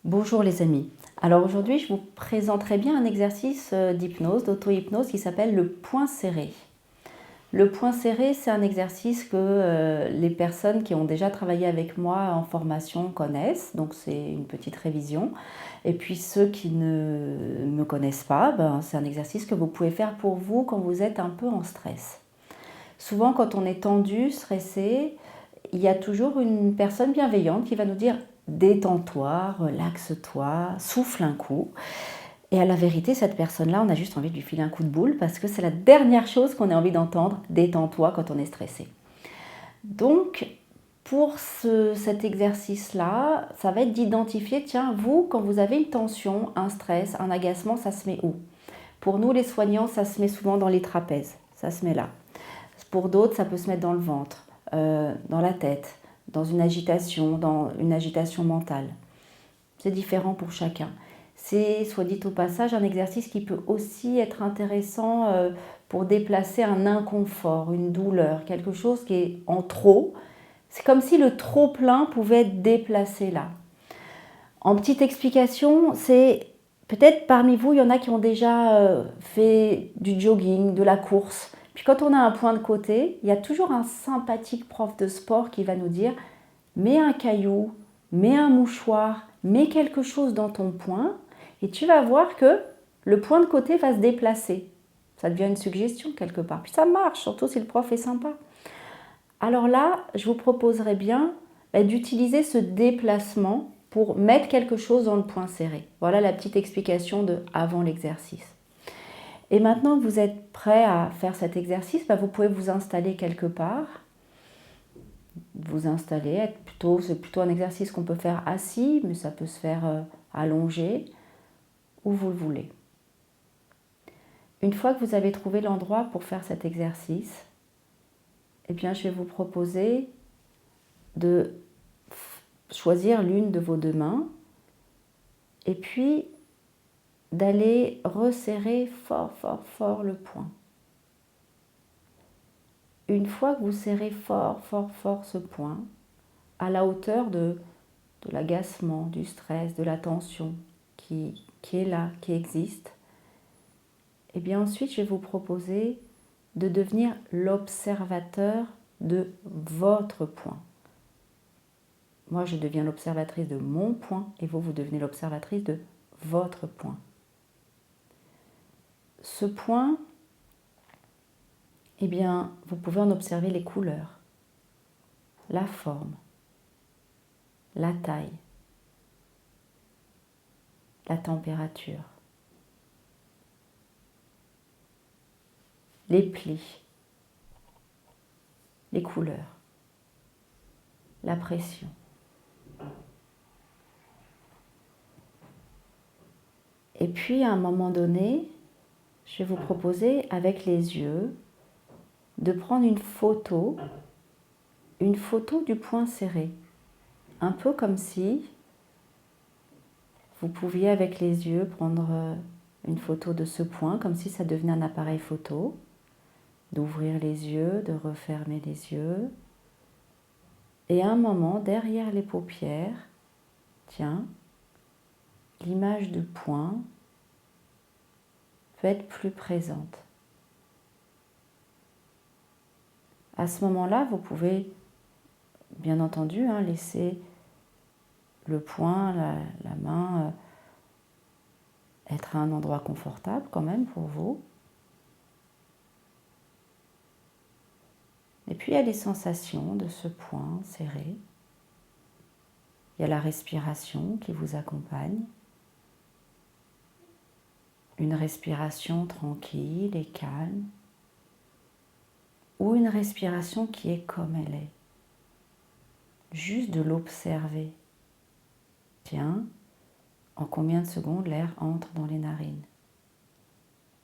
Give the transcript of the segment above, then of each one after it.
Bonjour les amis. Alors aujourd'hui, je vous présenterai bien un exercice d'hypnose, d'auto-hypnose qui s'appelle le point serré. Le point serré, c'est un exercice que les personnes qui ont déjà travaillé avec moi en formation connaissent, donc c'est une petite révision. Et puis ceux qui ne me connaissent pas, c'est un exercice que vous pouvez faire pour vous quand vous êtes un peu en stress. Souvent, quand on est tendu, stressé, il y a toujours une personne bienveillante qui va nous dire détends-toi, relaxe-toi, souffle un coup. Et à la vérité, cette personne-là, on a juste envie de lui filer un coup de boule parce que c'est la dernière chose qu'on a envie d'entendre, détends-toi quand on est stressé. Donc, pour cet exercice-là, ça va être d'identifier, tiens, vous, quand vous avez une tension, un stress, un agacement, ça se met où? Pour nous, les soignants, ça se met souvent dans les trapèzes, ça se met là. Pour d'autres, ça peut se mettre dans le ventre, dans la tête, dans une agitation mentale. C'est différent pour chacun. C'est, soit dit au passage, un exercice qui peut aussi être intéressant pour déplacer un inconfort, une douleur, quelque chose qui est en trop. C'est comme si le trop-plein pouvait être déplacé là. En petite explication, c'est peut-être parmi vous, il y en a qui ont déjà fait du jogging, de la course. Puis quand on a un point de côté, il y a toujours un sympathique prof de sport qui va nous dire mets un caillou, mets un mouchoir, mets quelque chose dans ton poing et tu vas voir que le point de côté va se déplacer. Ça devient une suggestion quelque part. Puis ça marche, surtout si le prof est sympa. Alors là, je vous proposerais bien d'utiliser ce déplacement pour mettre quelque chose dans le point serré. Voilà la petite explication de avant l'exercice. Et maintenant que vous êtes prêt à faire cet exercice, vous pouvez vous installer quelque part. Vous installer, c'est plutôt un exercice qu'on peut faire assis, mais ça peut se faire allongé, où vous le voulez. Une fois que vous avez trouvé l'endroit pour faire cet exercice, eh bien, je vais vous proposer de choisir l'une de vos deux mains et puis d'aller resserrer fort, fort, fort le poing. Une fois que vous serrez fort, fort, fort ce poing, à la hauteur de l'agacement, du stress, de la tension qui est là, qui existe, et bien ensuite je vais vous proposer de devenir l'observateur de votre poing. Moi, je deviens l'observatrice de mon poing et vous devenez l'observatrice de votre poing. Ce point, eh bien, vous pouvez en observer les couleurs, la forme, la taille, la température, les plis, les couleurs, la pression. Et puis, à un moment donné, je vais vous proposer, avec les yeux, de prendre une photo du poing serré. Un peu comme si vous pouviez, avec les yeux, prendre une photo de ce poing, comme si ça devenait un appareil photo, d'ouvrir les yeux, de refermer les yeux. Et à un moment, derrière les paupières, tiens, l'image du poing peut être plus présente. À ce moment-là, vous pouvez, bien entendu, laisser le poing, la main, être à un endroit confortable quand même pour vous. Et puis il y a les sensations de ce poing serré. Il y a la respiration qui vous accompagne. Une respiration tranquille et calme. Ou une respiration qui est comme elle est. Juste de l'observer. Tiens, en combien de secondes l'air entre dans les narines?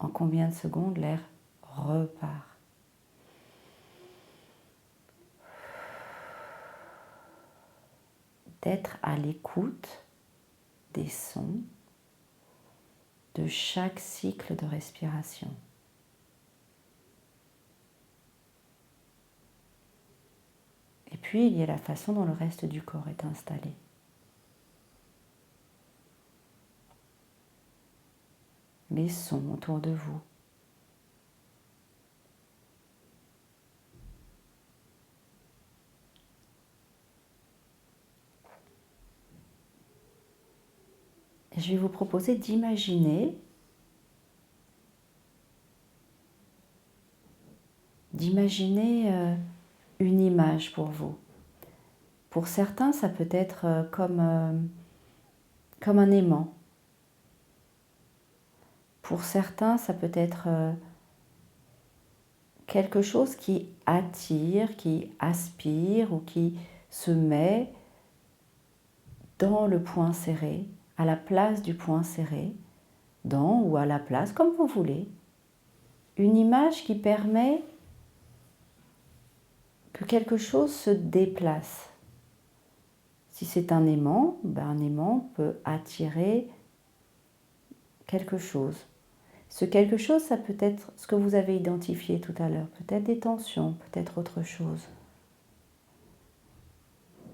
En combien de secondes l'air repart? D'être à l'écoute des sons de chaque cycle de respiration. Et puis, il y a la façon dont le reste du corps est installé. les sons autour de vous. Et je vais vous proposer d'imaginer une image pour vous. Pour certains, ça peut être comme un aimant. Pour certains, ça peut être quelque chose qui attire, qui aspire ou qui se met dans le point serré, à la place du point serré, dans ou à la place, comme vous voulez. Une image qui permet que quelque chose se déplace. Si c'est un aimant peut attirer quelque chose. Ce quelque chose, ça peut être ce que vous avez identifié tout à l'heure, peut-être des tensions, peut-être autre chose.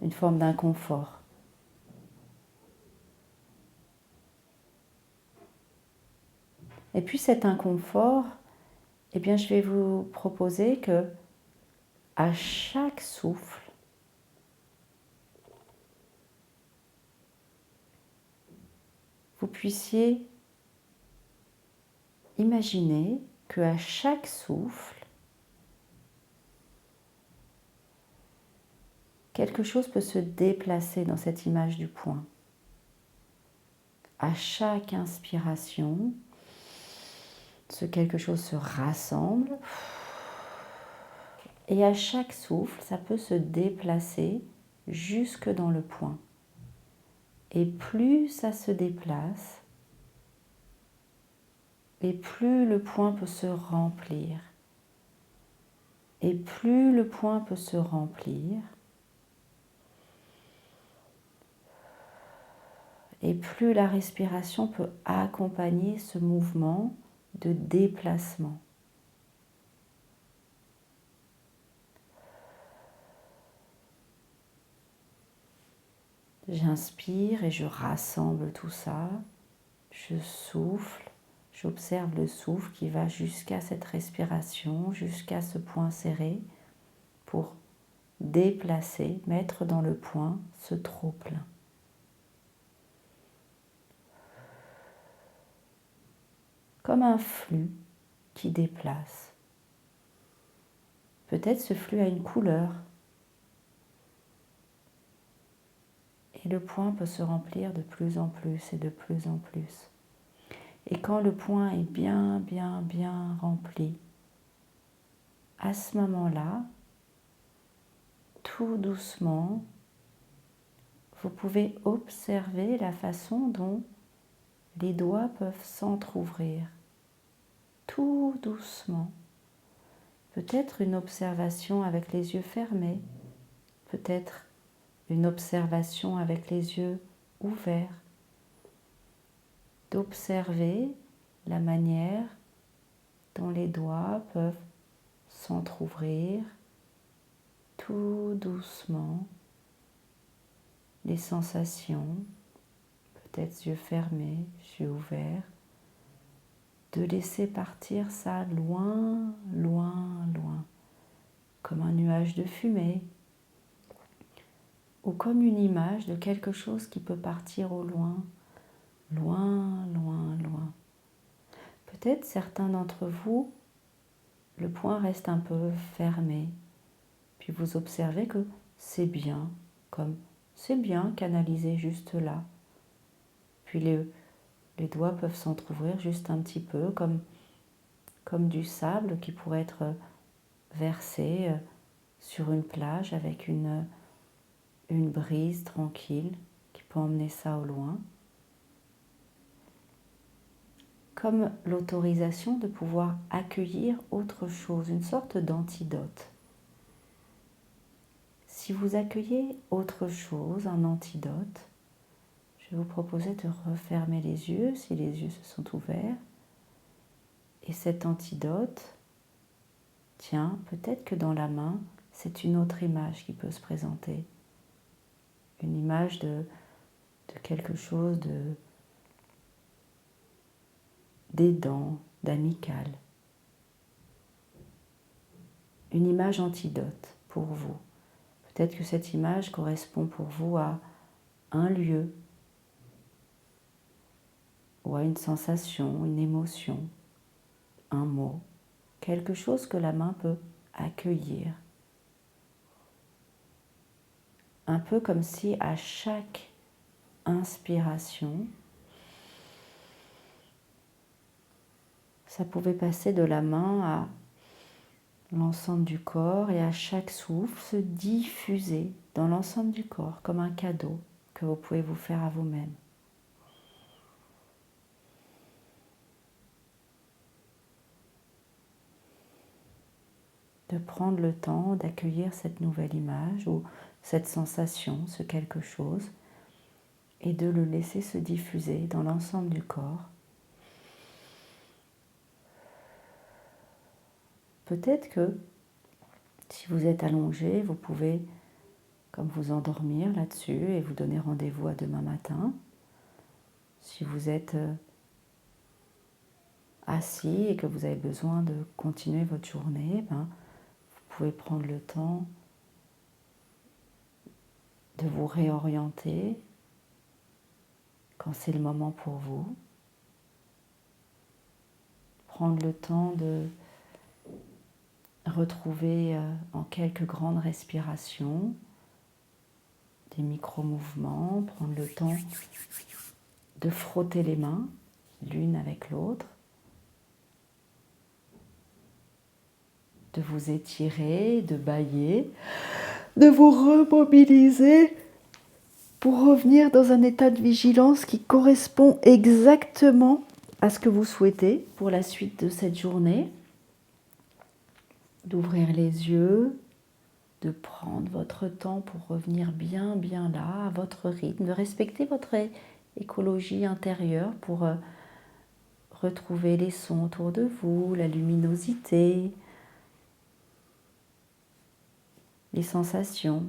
Une forme d'inconfort. Et puis cet inconfort, eh bien, je vais vous proposer que à chaque souffle, vous puissiez imaginer qu'à chaque souffle, quelque chose peut se déplacer dans cette image du point. À chaque inspiration, ce quelque chose se rassemble et à chaque souffle, ça peut se déplacer jusque dans le point. Et plus ça se déplace, et plus le point peut se remplir. Et plus le point peut se remplir, et plus la respiration peut accompagner ce mouvement de déplacement. J'inspire et je rassemble tout ça. Je souffle, j'observe le souffle qui va jusqu'à cette respiration, jusqu'à ce point serré pour déplacer, mettre dans le point ce trop-plein. Comme un flux qui déplace. Peut-être ce flux a une couleur. Et le point peut se remplir de plus en plus et de plus en plus. Et quand le point est bien rempli, à ce moment-là, tout doucement, vous pouvez observer la façon dont les doigts peuvent s'entrouvrir. Tout doucement. Peut-être une observation avec les yeux fermés, peut-être une observation avec les yeux ouverts. D'observer la manière dont les doigts peuvent s'entrouvrir tout doucement, les sensations, peut-être yeux fermés, yeux ouverts, de laisser partir ça loin, comme un nuage de fumée ou comme une image de quelque chose qui peut partir au loin. Peut-être certains d'entre vous, le point reste un peu fermé. Puis vous observez que c'est bien, comme c'est bien canalisé juste là. Puis les doigts peuvent s'entrouvrir juste un petit peu, comme du sable qui pourrait être versé sur une plage avec une brise tranquille qui peut emmener ça au loin. Comme l'autorisation de pouvoir accueillir autre chose, une sorte d'antidote. Si vous accueillez autre chose, un antidote, je vais vous proposer de refermer les yeux si les yeux se sont ouverts. Et cet antidote, tiens, peut-être que dans la main, c'est une autre image qui peut se présenter. Une image de quelque chose d'aidant, d'amical. Une image antidote pour vous. Peut-être que cette image correspond pour vous à un lieu ou à une sensation, une émotion, un mot, quelque chose que la main peut accueillir. Un peu comme si à chaque inspiration, ça pouvait passer de la main à l'ensemble du corps et à chaque souffle se diffuser dans l'ensemble du corps comme un cadeau que vous pouvez vous faire à vous-même. De prendre le temps d'accueillir cette nouvelle image ou cette sensation, ce quelque chose, et de le laisser se diffuser dans l'ensemble du corps. Peut-être que si vous êtes allongé, vous pouvez comme vous endormir là-dessus et vous donner rendez-vous à demain matin. Si vous êtes assis et que vous avez besoin de continuer votre journée, vous pouvez prendre le temps de vous réorienter quand c'est le moment pour vous. Prendre le temps de retrouver en quelques grandes respirations des micro-mouvements, prendre le temps de frotter les mains l'une avec l'autre, de vous étirer, de bâiller, de vous remobiliser pour revenir dans un état de vigilance qui correspond exactement à ce que vous souhaitez pour la suite de cette journée. D'ouvrir les yeux, de prendre votre temps pour revenir bien là, à votre rythme, de respecter votre écologie intérieure pour retrouver les sons autour de vous, la luminosité, les sensations.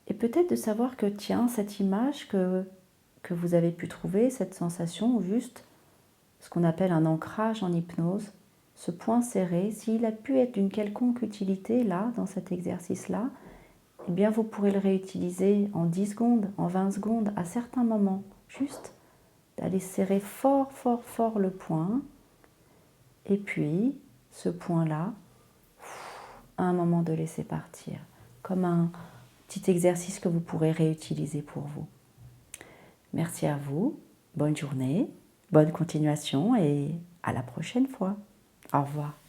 Et peut-être de savoir que, tiens, cette image que vous avez pu trouver, cette sensation, ou juste ce qu'on appelle un ancrage en hypnose, ce point serré, s'il a pu être d'une quelconque utilité là, dans cet exercice-là, eh bien vous pourrez le réutiliser en 10 secondes, en 20 secondes, à certains moments. Juste d'aller serrer fort le point. Et puis, ce point-là, à un moment de laisser partir. Comme un petit exercice que vous pourrez réutiliser pour vous. Merci à vous, bonne journée, bonne continuation et à la prochaine fois. Au revoir.